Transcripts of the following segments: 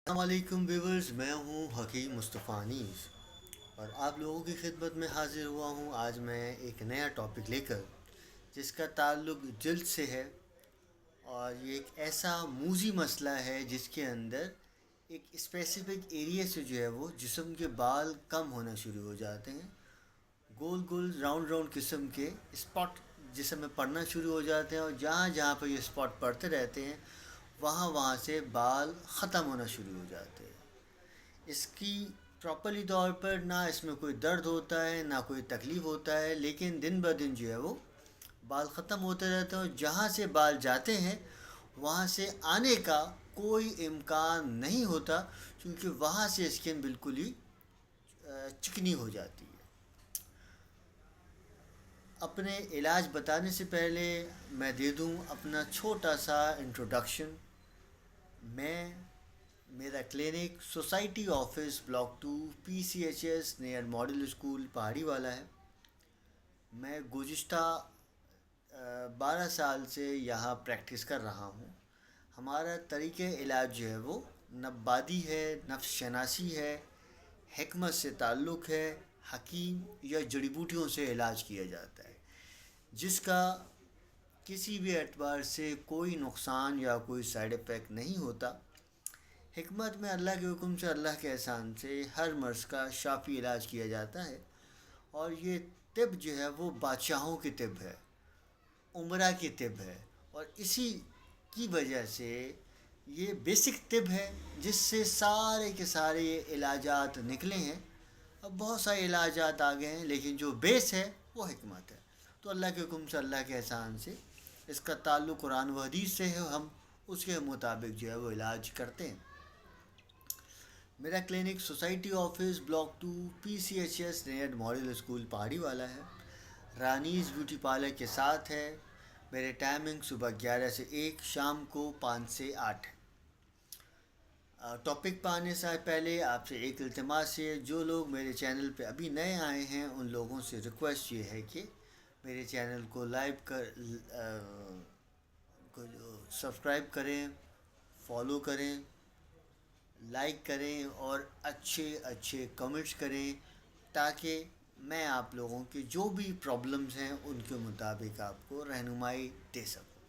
السلام علیکم ویورز، میں ہوں حکیم مصطفیٰ انیس اور آپ لوگوں کی خدمت میں حاضر ہوا ہوں آج میں ایک نیا ٹاپک لے کر، جس کا تعلق جلد سے ہے۔ اور یہ ایک ایسا موذی مسئلہ ہے جس کے اندر ایک اسپیسیفک ایریا سے جو ہے وہ جسم کے بال کم ہونا شروع ہو جاتے ہیں۔ گول گول راؤنڈ راؤنڈ قسم کے اسپاٹ جسم میں پڑنا شروع ہو جاتے ہیں، اور جہاں جہاں پہ یہ اسپاٹ پڑتے رہتے ہیں وہاں وہاں سے بال ختم ہونا شروع ہو جاتے ہیں۔ اس کی پراپرلی طور پر نہ اس میں کوئی درد ہوتا ہے نہ کوئی تکلیف ہوتا ہے، لیکن دن بہ دن جو ہے وہ بال ختم ہوتے رہتے ہیں، اور جہاں سے بال جاتے ہیں وہاں سے آنے کا کوئی امکان نہیں ہوتا، کیونکہ وہاں سے اسکن بالکل ہی چکنی ہو جاتی ہے۔ اپنے علاج بتانے سے پہلے میں دے دوں اپنا چھوٹا سا انٹروڈکشن۔ میرا clinic society office block 2 P C H S near model school پہاڑی والا ہے۔ میں گزشتہ 12 سال سے یہاں پریکٹس کر رہا ہوں۔ ہمارا طریقہ علاج جو ہے وہ نباتی ہے، نفس شناسی ہے، حکمت سے تعلق ہے، حکیم یا جڑی بوٹیوں سے علاج کیا جاتا ہے، جس کا کسی بھی اعتبار سے کوئی نقصان یا کوئی سائیڈ افیکٹ نہیں ہوتا۔ حکمت میں اللہ کے حکم سے، اللہ کے احسان سے ہر مرض کا شافی علاج کیا جاتا ہے، اور یہ طب جو ہے وہ بادشاہوں کی طب ہے، عمرہ کی طب ہے، اور اسی کی وجہ سے یہ بیسک طب ہے جس سے سارے کے سارے یہ علاجات نکلے ہیں۔ اب بہت سارے علاجات آ گئے ہیں، لیکن جو بیس ہے وہ حکمت ہے۔ تو اللہ کے حکم سے، اللہ کے احسان سے اس کا تعلق قرآن و حدیث سے ہے، ہم اس کے مطابق جو ہے وہ علاج کرتے ہیں۔ میرا clinic society office block 2 P C H S near model school پہاڑی والا ہے، رانیز بیوٹی پارلر کے ساتھ ہے۔ میرے ٹائمنگ صبح 11 سے 1، شام کو 5 سے 8 ہے۔ ٹاپک پہ آنے سے پہلے آپ سے ایک التماس ہے، جو لوگ میرے چینل پہ ابھی نئے آئے ہیں ان لوگوں سے ریکویسٹ یہ ہے کہ میرے چینل کو سبسکرائب کریں، فالو کریں، لائک کریں اور اچھے اچھے کمنٹس کریں، تاکہ میں آپ لوگوں کی جو بھی پرابلمز ہیں ان کے مطابق آپ کو رہنمائی دے سکوں۔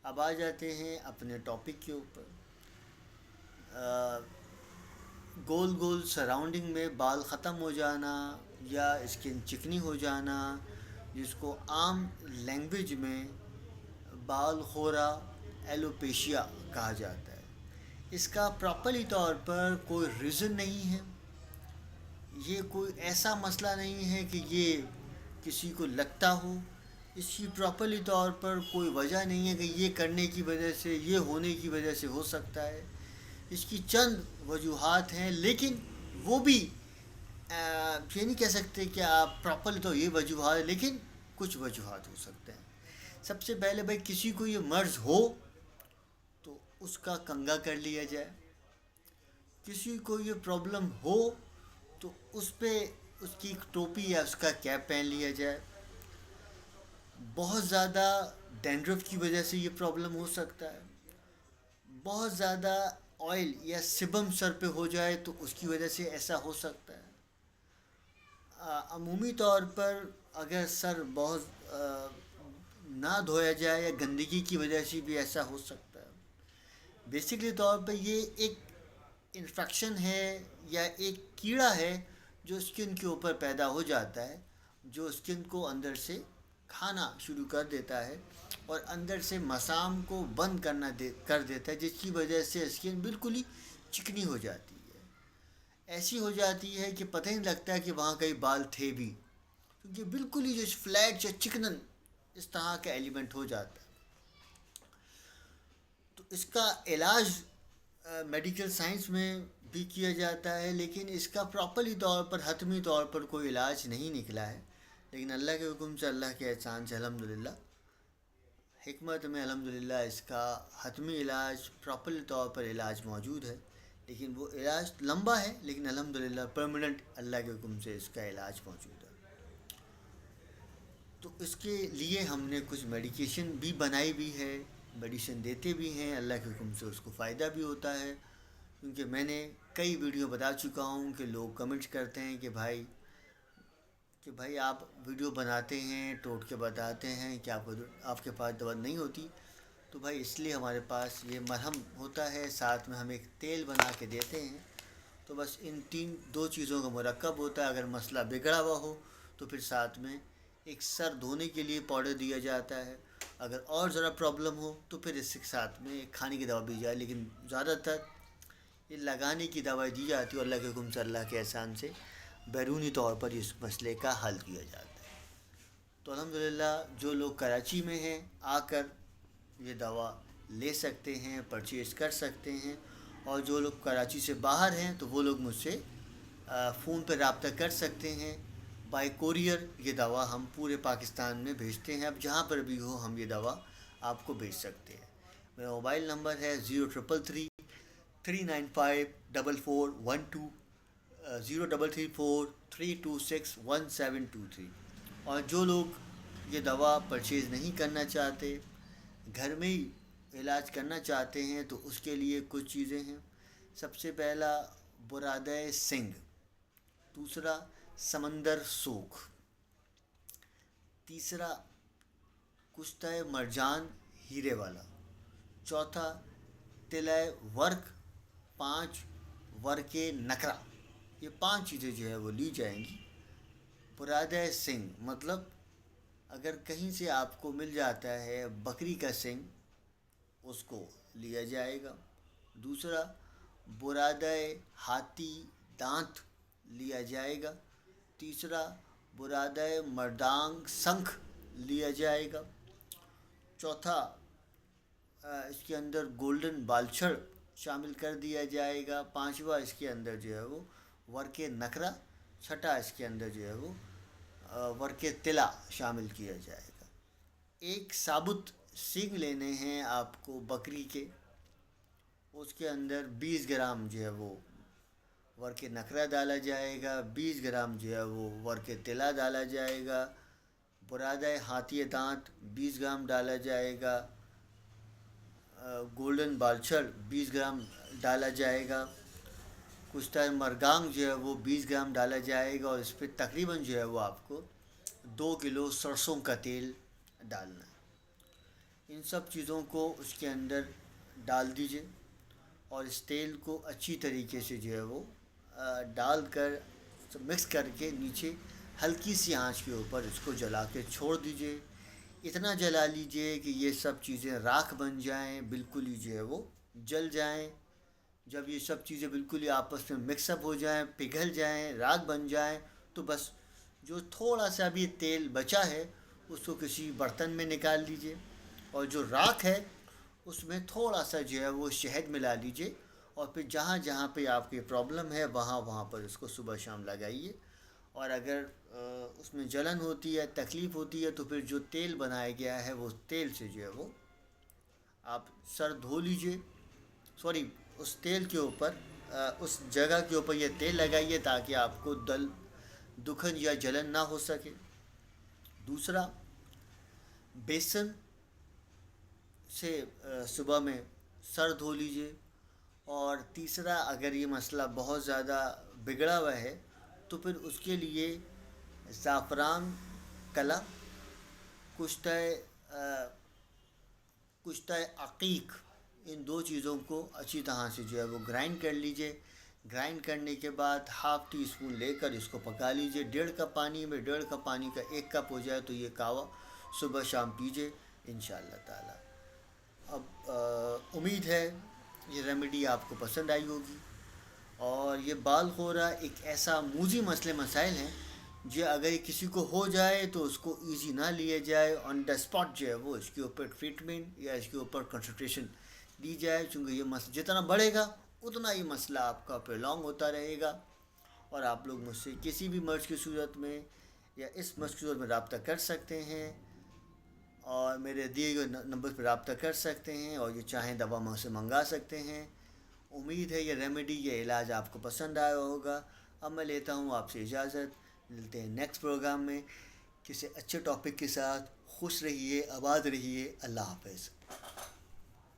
اب آ جاتے ہیں اپنے ٹاپک کے اوپر۔ گول گول سراؤنڈنگ میں بال ختم ہو جانا یا اسکن چکنی ہو جانا، جس کو عام لینگویج میں بال خورا ایلوپیشیا کہا جاتا ہے۔ اس کا پراپرلی طور پر کوئی ریزن نہیں ہے، یہ کوئی ایسا مسئلہ نہیں ہے کہ یہ کسی کو لگتا ہو۔ اس کی پراپرلی طور پر کوئی وجہ نہیں ہے کہ یہ کرنے کی وجہ سے، یہ ہونے کی وجہ سے ہو سکتا ہے۔ اس کی چند وجوہات ہیں، لیکن وہ بھی یہ نہیں کہہ سکتے کہ آپ پراپرلی تو یہ وجوہات ہے، لیکن کچھ وجوہات ہو سکتے ہیں۔ سب سے پہلے بھائی، کسی کو یہ مرض ہو تو اس کا کنگا کر لیا جائے۔ کسی کو یہ پرابلم ہو تو اس پہ اس کی ایک ٹوپی یا اس کا کیپ پہن لیا جائے۔ بہت زیادہ ڈینڈرف کی وجہ سے یہ پرابلم ہو سکتا ہے۔ بہت زیادہ آئل یا سبم سر پہ ہو جائے تو اس کی وجہ سے ایسا ہو سکتا ہے۔ عمومی طور پر اگر سر بہت نہ دھویا جائے یا گندگی کی وجہ سے بھی ایسا ہو سکتا ہے۔ بیسکلی طور پہ یہ ایک انفیکشن ہے یا ایک کیڑا ہے جو اسکن کے اوپر پیدا ہو جاتا ہے، جو اسکن کو اندر سے کھانا شروع کر دیتا ہے اور اندر سے مسام کو بند کر دیتا ہے، جس کی وجہ سے اسکن بالکل ہی چکنی ہو جاتی ہے۔ ایسی ہو جاتی ہے کہ پتہ ہی نہیں لگتا ہے کہ وہاں کئی بال تھے بھی، کیونکہ بالکل ہی جو فلیٹ یا چکنن اس طرح کا ایلیمنٹ ہو جاتا ہے۔ تو اس کا علاج میڈیکل سائنس میں بھی کیا جاتا ہے، لیکن اس کا پراپرلی طور پر حتمی طور پر کوئی علاج نہیں نکلا ہے۔ لیکن اللہ کے حکم سے، اللہ کے احسان سے الحمدللہ حکمت میں الحمدللہ اس کا حتمی علاج، پراپرلی طور پر علاج موجود ہے۔ لیکن وہ علاج لمبا ہے، لیکن الحمدللہ پرماننٹ اللہ کے حکم سے اس کا علاج موجود ہے۔ تو اس کے لیے ہم نے کچھ میڈیکیشن بھی بنائی بھی ہے، میڈیسن دیتے بھی ہیں، اللہ کے حکم سے اس کو فائدہ بھی ہوتا ہے۔ کیونکہ میں نے کئی ویڈیو بتا چکا ہوں کہ لوگ کمنٹ کرتے ہیں کہ بھائی آپ ویڈیو بناتے ہیں ٹوٹ کے بتاتے ہیں کہ آپ کے پاس دوا نہیں ہوتی. تو بھائی اس لیے ہمارے پاس یہ مرہم ہوتا ہے، ساتھ میں ہم ایک تیل بنا کے دیتے ہیں. تو بس ان دو چیزوں کا مرکب ہوتا ہے. اگر مسئلہ بگڑا ہوا ہو تو پھر ساتھ میں ایک سر دھونے کے لیے پاؤڈر دیا جاتا ہے. اگر اور ذرا پرابلم ہو تو پھر اس کے ساتھ میں ایک کھانے کی دوا دی جائے، لیکن زیادہ تر یہ لگانے کی دوائی دی جاتی ہے. اللہ کے حکم سے، اللہ کے احسان سے بیرونی طور پر اس مسئلے کا حل کیا جاتا ہے. تو الحمدللہ جو لوگ کراچی میں ہیں آ کر یہ دوا لے سکتے ہیں، پرچیز کر سکتے ہیں. اور جو لوگ کراچی سے باہر ہیں تو وہ لوگ مجھ سے فون پہ رابطہ کر سکتے ہیں. بائی کوریئر یہ دوا ہم پورے پاکستان میں بھیجتے ہیں. اب جہاں پر بھی ہو ہم یہ دوا آپ کو بھیج سکتے ہیں. میرا موبائل نمبر ہے 0333-395-4412 0334-326-1723. اور جو لوگ یہ دوا پرچیز نہیں کرنا چاہتے، گھر میں ہی علاج کرنا چاہتے ہیں، تو اس کے لیے کچھ چیزیں ہیں. سب سے پہلا برادہ سنگھ، دوسرا سمندر سوکھ، تیسرا کشتہ مرجان ہیرے والا، چوتھا تلۂ ورق، 5 ورق نکرا. یہ 5 چیزیں جو ہے وہ لی جائیں گی. برادہ سنگھ مطلب اگر کہیں سے آپ کو مل جاتا ہے بکری کا سنگھ، اس کو لیا جائے گا. دوسرا برادہ ہاتھی دانت لیا جائے گا. تیسرا برادہ مردانگ سنکھ لیا جائے گا. چوتھا اس کے اندر گولڈن بالچھڑ شامل کر دیا جائے گا. پانچواں اس کے اندر جو ہے وہ ورق نکرا. چھٹا اس کے اندر جو ہے وہ ورق طلا شامل کیا جائے گا. ایک ثابت سینگ لینے ہیں آپ کو بکری کے، اس کے اندر 20 گرام جو ہے وہ ورق نکرا ڈالا جائے گا، 20 گرام جو ہے وہ ورق طلا ڈالا جائے گا. برادہ ہاتھی دانت 20 گرام ڈالا جائے گا. گولڈن بالچھڑ 20 گرام ڈالا جائے گا. کشتہ مرگانگ جو ہے وہ 20 گرام ڈالا جائے گا. اور اس پہ تقریباً جو ہے وہ آپ کو 2 کلو سرسوں کا تیل ڈالنا ہے. ان سب چیزوں کو اس کے اندر ڈال دیجئے اور اس تیل کو اچھی طریقے سے جو ہے وہ ڈال کر مکس کر کے نیچے ہلکی سی آنچ کے اوپر اس کو جلا کے چھوڑ دیجئے. اتنا جلا لیجئے کہ یہ سب چیزیں راکھ بن جائیں، بالکل ہی جو ہے وہ جل جائیں. جب یہ سب چیزیں بالکل ہی آپس میں مکس اپ ہو جائیں، پگھل جائیں، راکھ بن جائیں، تو بس جو تھوڑا سا بھی تیل بچا ہے اس کو کسی برتن میں نکال لیجئے. اور جو راکھ ہے اس میں تھوڑا سا جو ہے وہ شہد ملا لیجئے. اور پھر جہاں جہاں پہ آپ کی پرابلم ہے وہاں پر اس کو صبح شام لگائیے. اور اگر اس میں جلن ہوتی ہے، تکلیف ہوتی ہے، تو پھر جو تیل بنایا گیا ہے وہ تیل سے جو ہے وہ آپ سر دھو لیجئے. اس تیل کے اوپر اس جگہ کے اوپر یہ تیل لگائیے تاکہ آپ کو دکھن یا جلن نہ ہو سکے. دوسرا بیسن سے صبح میں سر دھو لیجئے. اور تیسرا اگر یہ مسئلہ بہت زیادہ بگڑا ہوا ہے تو پھر اس کے لیے زعفران کلا، کشتہ عقیق، ان 2 چیزوں کو اچھی طرح سے جو ہے وہ گرائنڈ کر لیجئے. گرائنڈ کرنے کے بعد ½ ٹی اسپون لے کر اس کو پکا لیجئے. 1.5 کپ پانی میں 1.5 کپ پانی کا 1 کپ ہو جائے تو یہ قہوہ صبح شام پیجئے انشاءاللہ تعالی. اب امید ہے یہ ریمیڈی آپ کو پسند آئی ہوگی. اور یہ بال خورا ایک ایسا موذی مسائل ہیں جو اگر کسی کو ہو جائے تو اس کو ایزی نہ لیا جائے، آن دا اسپاٹ جو ہے وہ اس کے اوپر ٹریٹمنٹ یا اس کے اوپر کنسنٹریشن دی جائے. چونکہ یہ مسئلہ جتنا بڑھے گا اتنا ہی مسئلہ آپ کا پرولونگ ہوتا رہے گا. اور آپ لوگ مجھ سے کسی بھی مرض کی صورت میں یا اس مرض کی صورت میں رابطہ کر سکتے ہیں اور میرے دیے گئے نمبر پہ رابطہ کر سکتے ہیں. اور یہ چاہیں دوا مجھ سے منگا سکتے ہیں. امید ہے یہ ریمیڈی، یہ علاج آپ کو پسند آیا ہوگا. اب میں لیتا ہوں آپ سے اجازت. ملتے ہیں نیکسٹ پروگرام میں کسی اچھے ٹاپک کے ساتھ. خوش رہیے، آباد رہیے. اللہ حافظ.